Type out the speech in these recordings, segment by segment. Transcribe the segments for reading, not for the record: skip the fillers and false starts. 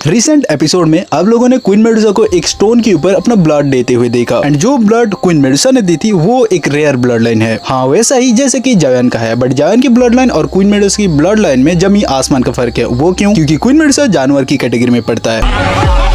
Recent episode में आप लोगों ने क्वीन मेडुसा को एक स्टोन के ऊपर अपना ब्लड देते हुए देखा एंड जो ब्लड क्वीन मेडुसा ने दी थी वो एक रेयर ब्लड लाइन है। हाँ, वैसा ही जैसे कि जायन का है, बट जायन की ब्लड लाइन और क्वीन मेडुसा की ब्लड लाइन में जमी आसमान का फर्क है। वो क्यों? क्योंकि क्वीन मेडुसा जानवर की कैटेगरी में पड़ता है।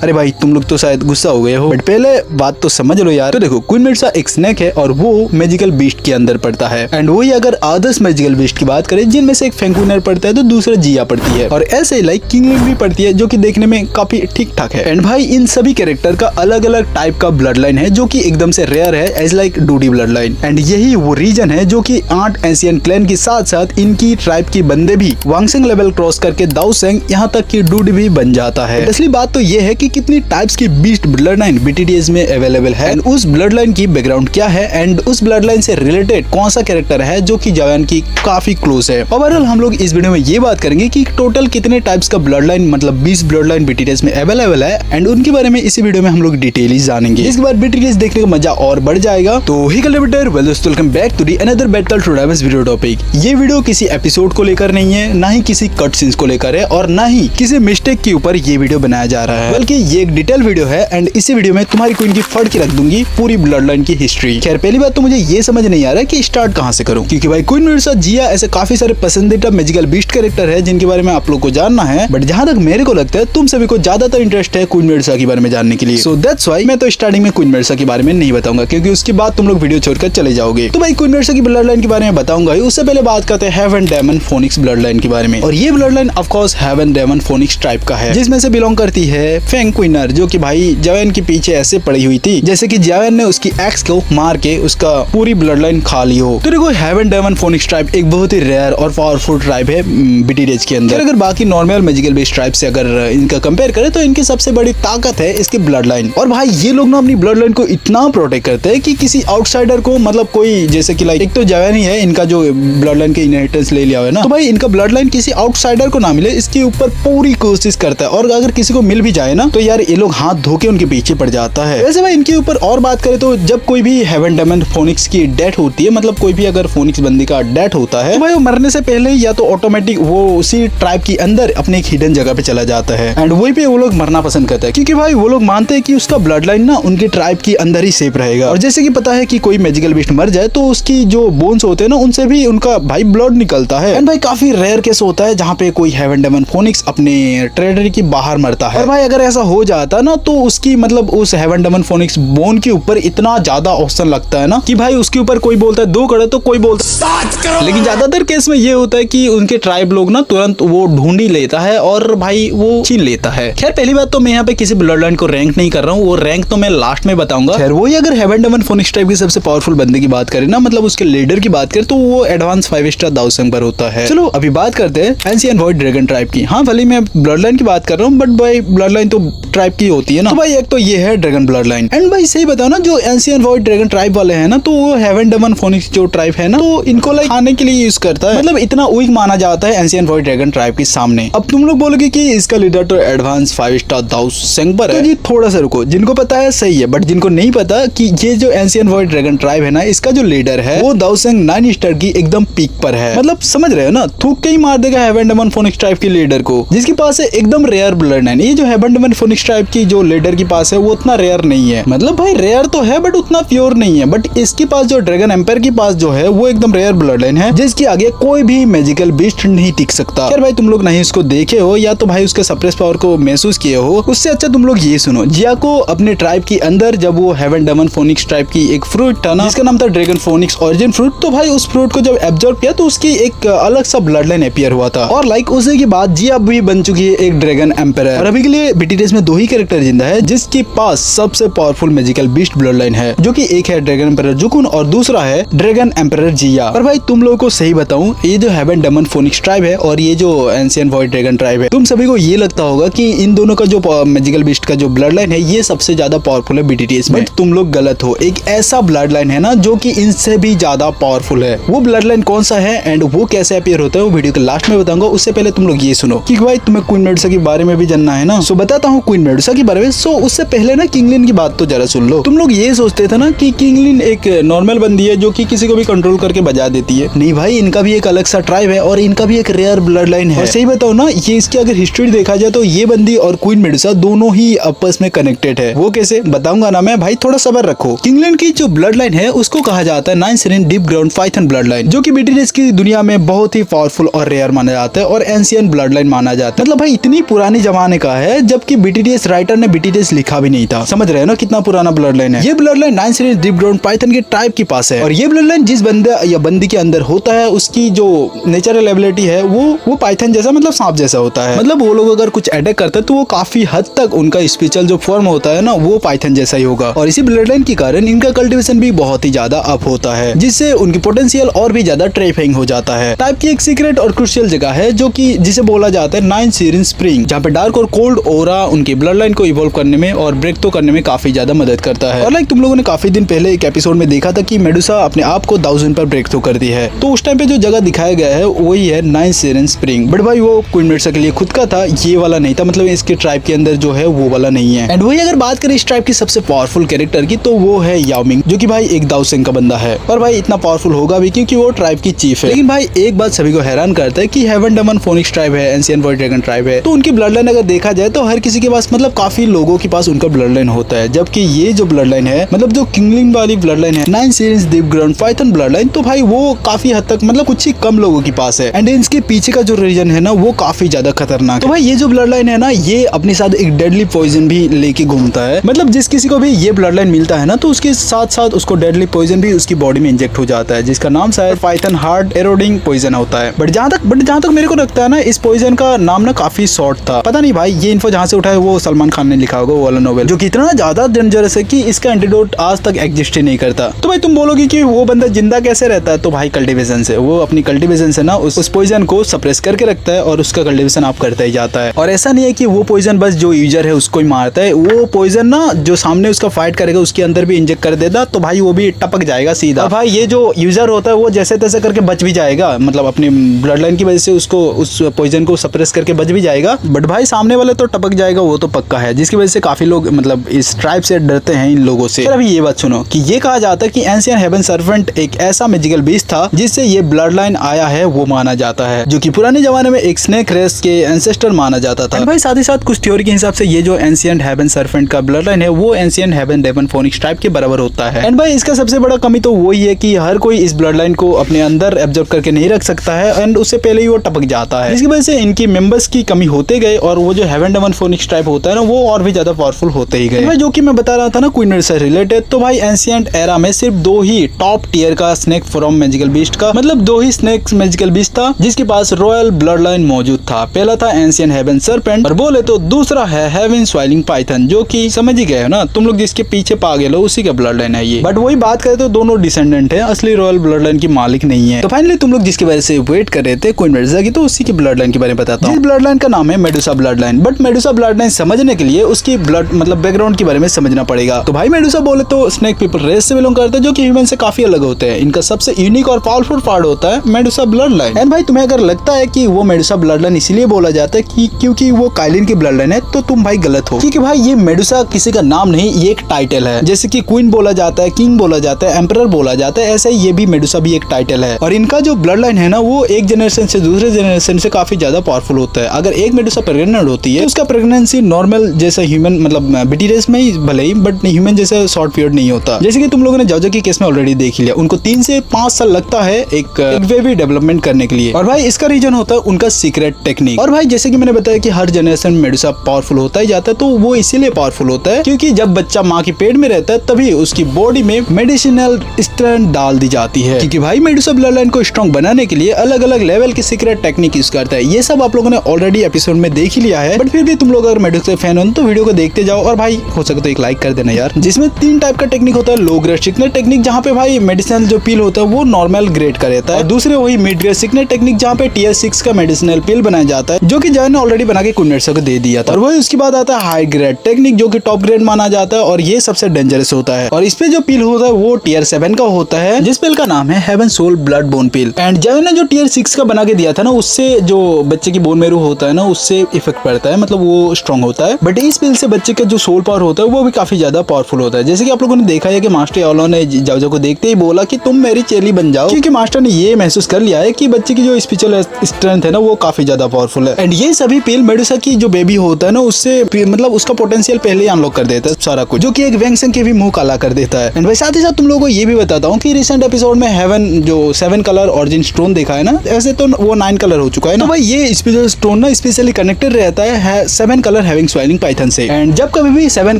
अरे भाई, तुम लोग तो शायद गुस्सा हो गए हो, बट पहले बात तो समझ लो यार। तो देखो, क्वीन मेडुसा एक स्नेक है और वो मैजिकल बीस्ट के अंदर पड़ता है। एंड वही अगर अदर्स मैजिकल बीस्ट की बात करें जिनमें से एक फेंकुनर पड़ता है तो दूसरा जिया पड़ती है, और ऐसे ही लाइक किंगलिंग भी पड़ती है जो कि देखने में काफी ठीक ठाक है। एंड भाई, इन सभी कैरेक्टर का अलग अलग टाइप का ब्लड लाइन है जो कि एकदम से रेयर है, एज लाइक डूडी ब्लड लाइन। एंड यही वो रीजन है जो कि 8 एशियन क्लैन के साथ साथ इनकी ट्राइब की बंदे भी वांगसेंग लेवल क्रॉस करके दाओसेंग यहाँ तक की डूडी भी बन जाता है। असली बात तो ये है कि कितनी टाइप्स की बीस्ट ब्लड लाइन बीटीटीएस में अवेलेबल है, एंड उस ब्लड लाइन की बैकग्राउंड क्या है, एंड उस ब्लड लाइन से रिलेटेड कौन सा कैरेक्टर है जो कि जायन की काफी क्लोज है। ओवरऑल हम लोग इस वीडियो में ये बात करेंगे कि टोटल कितने टाइप्स का ब्लड लाइन मतलब 20 ब्लड लाइन बीटीटीएस में अवेलेबल है, एंड उनके बारे में इसी वीडियो में हम लोग डिटेल जानेंगे। इसके बाद बीटीटीएस देखने का मजा और बढ़ जाएगा। तो ही welcome back to the another battle to diverse video topic. ये वीडियो किसी एपिसोड को लेकर नहीं है, ना ही किसी कट सीन्स को लेकर है, और ना ही किसी मिस्टेक के ऊपर ये वीडियो बनाया जा रहा है, बल्कि ये एक डिटेल वीडियो है। एंड इसी वीडियो में तुम्हारी क्वीन की फड़ के रख दूंगी पूरी ब्लड लाइन की हिस्ट्री। खैर, पहली बात तो मुझे ये समझ नहीं आ रहा है कि स्टार्ट कहां से करूं, क्योंकि भाई क्वीन मेडुसा, जिया ऐसे काफी सारे पसंदीदा मैजिकल बीस्ट कैरेक्टर है जिनके बारे में आप लोग को जानना है, बट जहां तक मेरे को लगता है तुम सभी को ज्यादातर इंटरेस्ट है क्वीन मेडुसा के बारे में जानने के लिए। सो दैट्स व्हाई मैं तो स्टार्टिंग में क्वीन मेडुसा के बारे में नहीं बताऊंगा, क्योंकि उसके बाद तुम लोग वीडियो छोड़कर चले जाओगे। तो भाई क्वीन मेडुसा की ब्लड लाइन के बारे में बताऊंगा ही, उससे पहले बात करते हैं heaven demon phoenix blood line के बारे में। और ये blood line of course heaven demon phoenix type का है, जिसमें से बिलोंग करती है फेंकुनर, जो कि भाई जायन के पीछे ऐसे पड़ी हुई थी जैसे कि जायन ने उसकी एक्स को मार के उसका पूरी ब्लड लाइन खा ली हो। तो देखो, हेवन डेमन फोनिक्स ट्राइब एक बहुत ही रेयर और पावरफुल ट्राइब है बीटीटीएच के अंदर। अगर बाकी नॉर्मल मैजिकल बेस्ड ट्राइब से अगर इनका कंपेयर करें तो इनकी सबसे बड़ी ताकत है इसकी ब्लड लाइन। और भाई ये लोग ना अपनी ब्लड लाइन को इतना प्रोटेक्ट करते हैं कि किसी आउटसाइडर को, मतलब कोई जैसे कि लाइक एक तो जायन ही है इनका जो ब्लड लाइन के इनहेरिटेंस ले लिया है ना, तो भाई इनका ब्लड लाइन किसी आउटसाइडर को ना मिले इसके ऊपर पूरी कोशिश करता है, और अगर किसी को मिल भी जाए ना तो यार ये लोग हाथ धो के उनके पीछे पड़ जाता है। वैसे भाई इनके ऊपर और बात करें तो जब कोई भी हेवन डेमन फोनिक्स की डेथ होती है, मतलब कोई भी अगर फोनिक्स बंदी का डेथ होता है, तो भाई वो मरने से पहले या तो ऑटोमेटिक वो उसी ट्राइब के अंदर अपने एक हिडन जगह पे चला जाता है, एंड वहीं पे वो लोग मरना पसंद करते हैं, क्योंकि भाई वो लोग मानते हैं कि उसका ब्लड लाइन ना उनके ट्राइब के अंदर ही सेफ रहेगा। और जैसे कि पता है कि कोई मैजिकल बीस्ट मर जाए तो उसकी जो बोन्स होते हैं ना उनसे भी उनका भाई ब्लड निकलता है। एंड भाई काफी रेयर केस होता है जहाँ पे कोई हेवन डेमन फोनिक्स अपने टेरिटरी के बाहर मरता है, और भाई अगर ऐसा हो जाता ना तो उसकी मतलब उस हेवन डेमन फोनिक्स बोन के ऊपर इतना ज्यादा ऑप्शन लगता है ना कि भाई उसके ऊपर कोई बोलता है 2 करोड़ तो कोई बोलता है, लेकिन ज्यादातर केस में ये होता है कि उनके ट्राइब लोग ना तुरंत वो ढूंढ ही लेता है और भाई वो छीन लेता है। खैर, पहली बात तो मैं यहाँ पे किसी ब्लड लाइन को रैंक नहीं कर रहा हूँ, वो रैंक तो मैं लास्ट में बताऊंगा। खैर, वही अगर हेवन डेमन फोनिक्स ट्राइब की सबसे पावरफुल बंदे की बात करें ना, मतलब उसके लीडर की बात करें, तो वो एडवांस 5 स्टार दाओसेंग पर होता है। चलो अभी बात करते हैं एंशिएंट वॉइड ड्रैगन ट्राइब की। हाँ, भले मैं ब्लड लाइन की बात कर रहा हूँ, बट भाई ब्लड लाइन तो ट्राइब की होती है ना, तो भाई एक तो ये है ड्रैगन ब्लड लाइन। एंड भाई सही बताओ ना, जो एंशिएंट वॉइड ड्रैगन ट्राइब वाले हैं ना, तो वो हेवन डेमन फोनिक्स जो ट्राइब है ना, तो इनको लाइक खाने के लिए यूज करता है, मतलब इतना वीक माना जाता है एंशिएंट वॉइड ड्रैगन ट्राइब के सामने। अब तुम लोग बोलोगे कि इसका लीडर तो एडवांस 5 स्टार दाओसेंग पर है, तो जी थोड़ा सा रुको, जिनको पता है सही है, बट जिनको नहीं पता कि ये जो एंशिएंट वॉइड ड्रैगन ट्राइब है ना, इसका जो लीडर है वो दाओसेंग 9 स्टार की एकदम पीक पर है। मतलब समझ रहे हो ना, थूक के ही मार देगा हेवन डेमन फोनिक्स ट्राइब के लीडर को, जिसके पास है एकदम रेयर ब्लड लाइन। ये जो हेवन डेमन फोनिक्स ट्राइब की जो लीडर के पास है वो उतना रेयर नहीं है, मतलब भाई रेयर तो है बट उतना प्योर नहीं है, बट इसके पास जो ड्रैगन एम्पायर के पास जो है वो एकदम रेयर ब्लड लाइन है, जिसके आगे कोई भी मैजिकल बीस्ट नहीं टिक सकता। खैर भाई, तुम लोग नहीं इसको देखे हो या तो भाई उसके सप्रेस पावर को महसूस किए हो, उससे अच्छा तुम लोग ये सुनो। जिया को अपने ट्राइब के अंदर जब वो हेवन डेमन फोनिक्स ट्राइब की एक फ्रूट था ना, जिसका नाम था ड्रैगन फोनिक्स ओरिजिन फ्रूट, तो भाई उस फ्रूट को जब एब्जॉर्ब किया तो उसकी एक अलग सा ब्लड लाइन अपीयर हुआ था, और लाइक उसी के बाद जिया भी बन चुकी है एक ड्रैगन एम्पायर। और अभी के लिए बीटीटीएस में 2 ही कैरेक्टर जिंदा है जिसके पास सबसे powerful magical beast blood line है, जो कि एक है ड्रैगन एम्पायर जुकुन और दूसरा है ड्रैगन एम्पायर जिया। और भाई तुम लोगों को सही बताऊं, ये जो हेवन डेमन फोनिक्स ट्राइब है और ये जो एंशिएंट वॉइड ड्रैगन ट्राइब है, तुम सभी को ये लगता होगा कि इन दोनों का जो मैजिकल बीस्ट का जो ब्लड लाइन है ये सबसे ज्यादा पावरफुल है बीटीटीएस में, बट तुम लोग गलत हो। एक ऐसा ब्लड लाइन है ना जो कि इनसे भी ज्यादा पावरफुल है। वो ब्लड लाइन कौन सा है एंड वो कैसे अपीयर होता है वो वीडियो के लास्ट में बताऊंगा। उससे पहले तुम लोग ये सुनो कि भाई तुम्हें क्वीन मेडुसा के बारे में भी जानना है ना, सो बताता हूँ हूँ क्वीन मेडुसा के बारे में। सो उससे पहले ना किंग लिन की बात तो जरा सुन लो। तुम लोग ये सोचते थे ना कि किंग लिन एक नॉर्मल बंदी है जो कि किसी को भी कंट्रोल करके बजा देती है। नहीं भाई, इनका भी एक अलग सा ट्राइब है और इनका भी एक रेयर ब्लड लाइन है। और सही बताओ ना, ये इसकी अगर हिस्ट्री देखा जाए तो ये बंदी और क्वीन मेडुसा दोनों ही आपस में कनेक्टेड है। वो कैसे बताऊंगा ना मैं, भाई थोड़ा सब्र रखो। किंग लिन की जो ब्लड लाइन है उसको कहा जाता है 9 siren deep ground Python blood line, जो कि बीटीएस की दुनिया में बहुत ही पावरफुल और रेयर माना जाता है और एंशिएंट ब्लड लाइन माना जाता है। मतलब भाई इतनी पुरानी जमाने का है जबकि बीटीएस राइटर ने बीटीएस लिखा भी नहीं था। समझ रहे हो ना कितना पुराना ब्लड लाइन है। ये blood line 9 siren deep ground Python के ट्राइब के पास है और ये ब्लड लाइन जिस बंदे या बंदी के अंदर होता है उसकी जो नेचुरल एबिलिटी है वो पाइथन जैसा, मतलब सांप जैसा होता है। मतलब वो लोग अगर कुछ अटैक करते हैं तो वो काफी हद तक उनका स्पेशल जो फॉर्म होता है ना वो पाइथन जैसा ही होगा। और इसी ब्लड लाइन के कारण इनका कल्टीवेशन भी बहुत ही ज्यादा अप होता है, जिससे उनकी पोटेंशियल और भी ज्यादा टेरिफाइंग हो जाता है। टाइप की एक सीक्रेट और क्रूशियल जगह है जो कि जिसे बोला जाता है 9 सिरेन स्प्रिंग, जहाँ पे डार्क और कोल्ड ओरा उनकी ब्लड लाइन को इवॉल्व करने में और ब्रेक तो करने में काफी ज्यादा मदद करता है। और लाइक तुम लोगों ने काफी दिन पहले एक एपिसोड में देखा था कि मेडुसा अपने आप को 1000 पर ब्रेक तो करती है, तो उस टाइम पे जो जगह दिखाया गया है वही है 9 सिरेन स्प्रिंग। बट भाई वो क्वीन मेडुसा के लिए खुद का था, ये वाला नहीं था। मतलब इसके ट्राइब के अंदर जो है वो वाला नहीं है। एंड वही अगर बात करें इस ट्राइब की सबसे पावरफुल कैरेक्टर की तो वो है याओ मिंग, जो कि भाई एक दाओसेंग का बंदा है। और भाई इतना पावरफुल होगा भी क्योंकि वो ट्राइब की चीफ है। लेकिन भाई एक बात सभी को हैरान करता है कि हेवन डेमन फोनिक्स ट्राइब है, एंशिएंट वॉइड ड्रैगन ट्राइब है, तो उनकी ब्लड लाइन अगर देखा जाए तो हर किसी के पास, मतलब काफी लोगों के पास उनका ब्लड लाइन होता है। जबकि ये जो ब्लड लाइन है, मतलब जो किंग लिन वाली ब्लड लाइन है 9 siren deep ground Python blood line, तो भाई वो काफी हद तक, मतलब कुछ ही कम लोगों के पास है। एंड इसके पीछे का जो रीजन है ना वो काफी ज्यादा खतरनाक। तो भाई ये जो ब्लड लाइन है ना, ये अपने साथ एक डेडली पॉइजन भी लेके घूमता है। मतलब जिस किसी को भी ये ब्लड लाइन मिलता है ना तो उसके साथ साथ उसको डेडली पॉइजन भी उसकी बॉडी में इंजेक्ट हो जाता है, जिसका नाम शायद पाइथन हार्ड एरोडिंग पॉइजन होता है। बट जहाँ तक मेरे को लगता है ना, इस पॉइजन का नाम ना काफी शॉर्ट था। पता नहीं भाई ये इन्फो जहाँ से उठाया वो सलमान खान ने लिखा होगा वो वाला नोवेल, जो कि इतना ज्यादा डेंजरस है कि इसका एंटीडोट आज तक एग्जिस्ट ही नहीं करता। तो भाई तुम बोलोगे कि वो बंदा जिंदा कैसे रहता है, तो भाई कल्टीवेशन से। वो अपनी कल्टीवेशन से ना उस पॉइजन को सप्रेस करके रखता है और उसका कल्टीवेशन आप करता ही जाता है। और ऐसा नहीं है कि वो पॉइजन बस जो यूजर है उसको ही मारता है, वो पॉइजन ना जो सामने उसका फाइट करेगा उसके अंदर भी इंजेक्ट कर देता, तो भाई वो भी टपक जाएगा सीधा। भाई ये जो यूजर होता है वो जैसे तैसे करके बच भी जाएगा, मतलब अपनी ब्लड लाइन की वजह से उसको उस पॉइजन को सप्रेस करके बच भी जाएगा। बट भाई सामने वाले तो टपक जाएगा, वो तो पक्का है, जिसकी वजह से काफी लोग मतलब इस ट्राइब से डरते हैं इन लोगों से। अभी ये बात सुनो कि ये कहा जाता है कि एंशिएंट हेवन सर्वेंट एक ऐसा मैजिकल बीस्ट था जिससे ये ब्लड लाइन आया है, वो माना जाता है, जो कि पुराने जमाने में एक स्नेक रेस के एंसेस्टर माना जाता था। भाई साथ ही साथ कुछ थ्योरी के हिसाब से ये जो एंशिएंट हेवन सर्वेंट का ब्लड लाइन है वो ancient heaven demon phoenix tribe के बराबर होता है। एंड भाई इसका सबसे बड़ा कमी तो वही है कि हर कोई इस ब्लड लाइन को अपने अंदर एब्जॉर्ब करके नहीं रख सकता है एंड उससे पहले ही वो टपक जाता है, जिसकी वजह से इनकी मेंबर्स की कमी होते गए और वो जो हेवन डेमन फोनिक्स ट्राइब होता है ना वो और भी ज्यादा पावरफुल होते ही गए। जो कि मैं बता रहा था ना क्वीन मेडुसा से रिलेटेड, तो भाई एंशिएंट एरा में सिर्फ 2 ही टॉप टियर का स्नेक फ्रॉम मैजिकल बीस्ट का, मतलब 2 ही स्नेक मैजिकल बीस्ट था जिसके पास रॉयल ब्लड लाइन मौजूद था। पहला था एंशिएंट हेवन सर्पेंट और बोले तो दूसरा है हेवन स्वाइलिंग पाइथन, जो कि समझ ही गए हो ना तुम लोग, जिसके पीछे पागल हो उसी का ब्लड लाइन है ये। बट वही बात करें तो दोनों डिसेंडेंट है, असली रॉयल ब्लड लाइन की मालिक नहीं है। तो फाइनली तुम लोग जिसकी वजह से वेट कर रहे थे क्वीन मेडुसा की, तो उसी की ब्लड लाइन के बारे में बताता हूँ। जिस ब्लड लाइन का नाम है Medusa blood line. But Medusa blood line समझने के लिए उसकी ब्लड मतलब बैकग्राउंड के बारे में समझना पड़ेगा। तो भाई मेडुसा बोले तो स्नेक पीपल रेस से बिलोंग करते हैं, जो कि ह्यूमन से काफी अलग होते हैं। इनका सबसे यूनिक और पावरफुल पार्ट होता है मेडुसा ब्लड लाइन। एंड भाई तुम्हें अगर लगता है कि वो मेडुसा ब्लड लाइन इसलिए बोला जाता है कि क्योंकि वो काइलिन की ब्लड लाइन है, तो तुम भाई गलत हो। क्योंकि भाई ये मेडुसा किसी का नाम नहीं, ये एक टाइटल है। जैसे कि क्वीन बोला जाता है, किंग बोला जाता है, एम्परर बोला जाता है, ऐसे ही ये भी मेडुसा भी एक टाइटल है। और इनका जो ब्लड लाइन है ना वो एक जनरेशन से दूसरे जनरेशन से काफी ज्यादा पावरफुल होता है। अगर एक मेडुसा प्रेग्नेंट होती है तो उसका प्रेगनेंसी नॉर्मल जैसा ह्यूमन मतलब बीटीएस में ही भले ही, बट ह्यूमन जैसा शॉर्ट पीरियड नहीं होता। जैसे कि तुम लोगों ने जाओजो के केस में ऑलरेडी देख लिया, उनको 3 से 5 साल लगता है एक बेबी डेवलपमेंट करने के लिए। और भाई इसका रीजन होता है उनका सीक्रेट टेक्निक। और भाई जैसे कि मैंने बताया कि हर जनरेशन में मेडुसा पावरफुल होता ही जाता है, तो वो इसीलिए पावरफुल होता है क्योंकि जब बच्चा माँ की पेट में रहता है तभी उसकी बॉडी में मेडिसिनल स्ट्रेंथ डाल दी जाती है। क्योंकि भाई मेडुसा ब्लड लाइन को स्ट्रॉन्ग बनाने के लिए अलग अलग लेवल की सीक्रेट टेक्निक यूज करता है। ये सब आप लोगों ने ऑलरेडी एपिसोड में देख ही लिया है, बट फिर भी तुम लोग अगर मेडुसा फैन हो तो वीडियो को देखते जाओ और भाई हो सके तो एक लाइक कर देना यार। जिसमें 3 टाइप का टेक्निक होता है। लो ग्रेड सिकनेट टेक्निक जहाँ पे भाई मेडिसिनल जो पिल होता है वो नॉर्मल ग्रेड का रहता है। दूसरे वही मिड ग्रेड सिकनेट टेक्निक जहाँ पे टियर 6 का मेडिसिनल पिल बनाया जाता है, जो कि जॉय ने ऑलरेडी बना के क्वीन मेडुसा को दे दिया था। और वही उसके बाद आता है हाई ग्रेड टेक्निक, जो कि टॉप ग्रेड माना जाता है और ये सबसे डेंजरस होता है। और इस पे जो पिल होता है वो टियर 7 का होता है, जिस पिल का नाम है heaven soul blood bone pill. And Joy ने जो टियर 6 का बना के दिया था ना, उससे जो बच्चे की बोन मैरो होता है ना उससे इफेक्ट पड़ता है, मतलब वो स्ट्रॉन्ग होता है, बट इस बिल से बच्चे का जो सोल पावर होता है वो भी काफी ज्यादा पावरफुल होता है। जैसे कि आप लोगों ने देखा है कि मास्टर यालो ने जाओजो को देखते ही बोला कि तुम मेरी चेली बन जाओ, क्योंकि मास्टर ने ये महसूस कर लिया है कि बच्चे की जो स्पिरिचुअल स्ट्रेंथ है ना वो काफी ज्यादा पावरफुल है। एंड ये सभी पेल मेडुसा की जो बेबी होता है ना उससे मतलब उसका पोटेंशियल पहले ही अनलॉक कर देता है सारा कुछ, जो कि एक वेंगसन के भी मुंह काला कर देता है। एंड भाई साथ ही साथ तुम लोगों को ये भी बताता हूँ कि रिसेंट एपिसोड में हेवन जो 7 कलर ऑरिजिन स्टोन देखा है ना, ऐसे तो वो 9 कलर हो चुका है ना। तो भाई ये स्पिरिचुअल स्टोन ना स्पेशली कनेक्टेड रहता है 7 कलर हैविंग स्वेलिंग पाइथन से। एंड जब कभी भी 7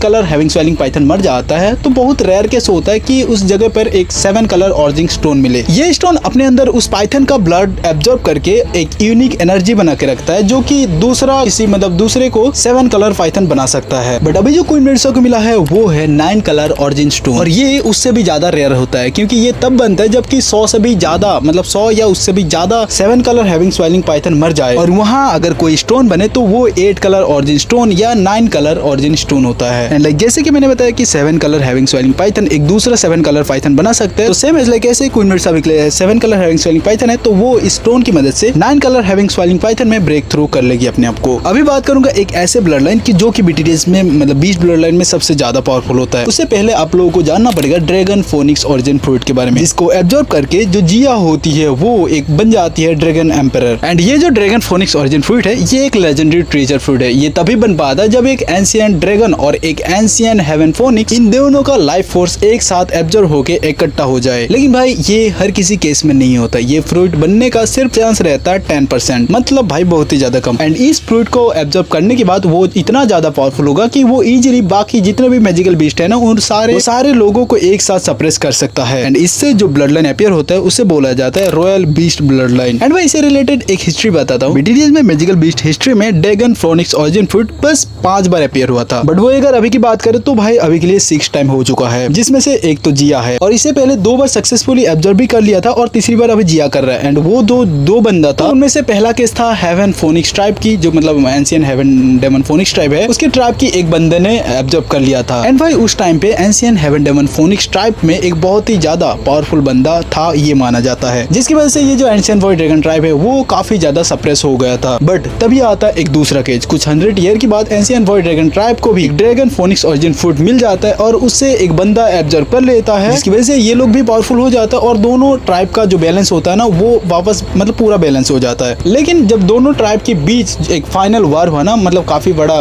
कलर हैविंग स्वेलिंग पाइथन मर जाता है तो बहुत रेयर केस होता है कि उस जगह पर एक 7 कलर ऑरिजिन स्टोन मिले। ये स्टोन अपने अंदर उस पाइथन का ब्लड एब्जॉर्ब करके एक यूनिक एनर्जी बना के रखता है, जो कि दूसरा किसी मतलब दूसरे को 7 कलर पाइथन बना सकता है। बट अभी जो क्वीन मेडुसा को मिला है वो है 9 कलर ऑरिजिन स्टोन, और ये उससे भी ज्यादा रेयर होता है क्योंकि ये तब बनता है जबकि 100 से भी ज्यादा मतलब 100 या उससे भी ज्यादा 7 कलर हैविंग स्वेलिंग पाइथन मर जाए, और वहाँ अगर कोई स्टोन बने तो वो 8 कलर ऑरिजिन स्टोन या 9 कलर ऑरिजिन स्टोन होता है। एंड लाइक जैसे कि मैंने बताया कि 7 कलर हैविंग स्वेलिंग पाइथन एक दूसरा 7 कलर पाइथन बना सकते हैं, तो सेम एज लाइक ऐसे क्वीन मेडुसा भी 7 कलर हैविंग स्वेलिंग पाइथन है तो वो स्टोन की मदद से 9 कलर हैविंग स्वेलिंग पाइथन में ब्रेक थ्रू कर लेगी अपने आप को। अभी बात करूंगा एक ऐसे ब्लड लाइन की जो कि बीटीडीएस में मतलब बीस्ट ब्लड लाइन में सबसे ज्यादा पावरफुल होता है। उससे पहले आप लोगों को जानना पड़ेगा ड्रैगन फोनिक्स ऑरिजिन फ्रूट के बारे में, जिसको एब्जॉर्ब करके जो जिया होती है वो एक बन जाती है ड्रैगन एम्परर। एंड ये जो ड्रैगन फोनिक्स ऑरिजिन फ्रूट है ये एक लेजेंडरी ट्रेजर फ्रूट है। ये तभी बन पाता है जब एक एंशिएंट ड्रैगन और एक एंशिएंट हेवन फोनिक्स इन दोनों का लाइफ फोर्स एक साथ एब्जॉर्ब होके इकट्ठा हो जाए। लेकिन भाई ये हर किसी केस में नहीं होता, ये फ्रूट बनने का सिर्फ चांस रहता है 10%, मतलब भाई बहुत ही ज्यादा कम। एंड इस फ्रूट को एब्जॉर्ब करने के बाद वो इतना ज्यादा पावरफुल होगा कि वो इजीली बाकी जितने भी मैजिकल बीस्ट है ना उन सारे लोगों को एक साथ सप्रेस कर सकता है। एंड इससे जो ब्लड लाइन अपीयर होता है उसे बोला जाता है royal beast blood line. And भाई इससे रिलेटेड एक हिस्ट्री बताता हूँ। बीटीडीएस में मैजिकल बीस्ट हिस्ट्री में ड्रैगन फोनिक्स ऑरिजिन फ्रूट बस 5 बार अपीयर हुआ था, बट वो अगर अभी की बात करें तो भाई अभी के लिए 6 टाइम हो चुका है, जिसमें से एक तो जिया है और इससे पहले 2 बार सक्सेसफुली एब्जॉर्ब भी कर लिया था और तीसरी बार अभी जिया कर रहा है। एंड वो दो बंदा था, उनमें से पहला केस था हेवन फोनिक्स ट्राइब की, जो मतलब ancient heaven demon phoenix tribe है, उसके ट्राइब की एक बंदे ने एब्जॉर्ब कर लिया था। एंड भाई उस टाइम पे ancient heaven demon phoenix tribe में एक बहुत ही ज्यादा पावरफुल बंदा था ये माना जाता है, जिसकी वजह से ये जो एंशिएंट वॉइड ड्रैगन ट्राइब है वो काफी ज्यादा सप्रेस हो गया था। बट तभी आता है एक दूसरा केस, कुछ 100 ईयर के बाद एंशिएंट वॉइड ड्रैगन ट्राइब को भी ड्रैगन फोनिक्स ऑरिजिन फ्रूट मिल जाता है और उससे एक बंदा एब्जॉर्ब कर लेता है, जिसकी वजह से ये लोग भी पावरफुल हो जाता है और दोनों ट्राइब का जो बैलेंस होता है ना वो वापस मतलब पूरा बैलेंस हो जाता है। लेकिन जब दोनों ट्राइब के बीच एक फाइनल वार हुआ ना, मतलब काफी बड़ा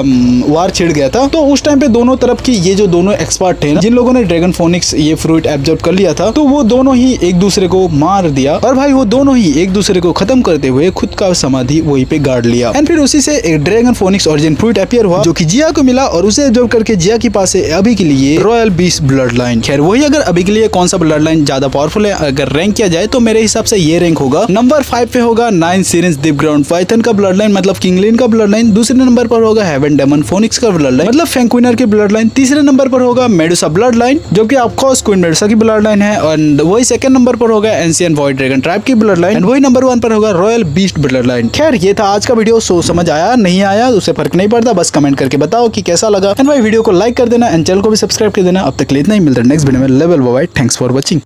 वार छिड़ गया था, तो उस टाइम पे दोनों तरफ की ये जो दोनों एक्सपर्ट थे ना, जिन लोगों ने ड्रैगन फोनिक्स ये फ्रूट एब्जॉर्ब कर लिया था, तो वो दोनों ही एक दूसरे को मार दिया और भाई वो दोनों ही एक दूसरे को खत्म करते हुए खुद का समाधि वहीं पे गाड़ लिया। एंड फिर उसी से एक dragon phoenix origin fruit appear हुआ जो कि जिया को मिला और उसे एब्जॉर्ब करके जिया के पास है अभी के लिए रॉयल बीस्ट ब्लड लाइन। खैर वही अगर अभी के लिए कौन सा ब्लड लाइन ज्यादा पावरफुल है अगर रैंक किया जाए तो मेरे हिसाब से ये रैंक होगा नंबर 5 पे होगा 9 सीरीज डीप ग्राउंड पाइथन का ब्लड लाइन मतलब किंगलिन का ब्लड लाइन। दूसरे नंबर पर होगा हेवन डेमन फोनिक्स का ब्लड लाइन मतलब फैंक्विनर की ब्लड लाइन। तीसरे नंबर पर होगा मेडुसा ब्लड लाइन जो कि ऑफकोर्स क्वीन मेडुसा की ब्लड लाइन है। और वही सेकंड नंबर पर होगा एंशिएंट वॉइड ड्रैगन ट्राइब की ब्लड लाइन। वही नंबर 1 पर होगा रॉयल बीस्ट ब्लड लाइन। खैर ये था आज का वीडियो, सो समझ आया नहीं आया उससे फर्क नहीं पड़ता, बस कमेंट करके बताओ कि कैसा लगा। एंड भाई वीडियो को लाइक कर देना एंड चैनल को भी सब्सक्राइब कर देना। अब तक इतना ही, मिलता है नेक्स्ट वीडियो में। Level by, thanks for watching.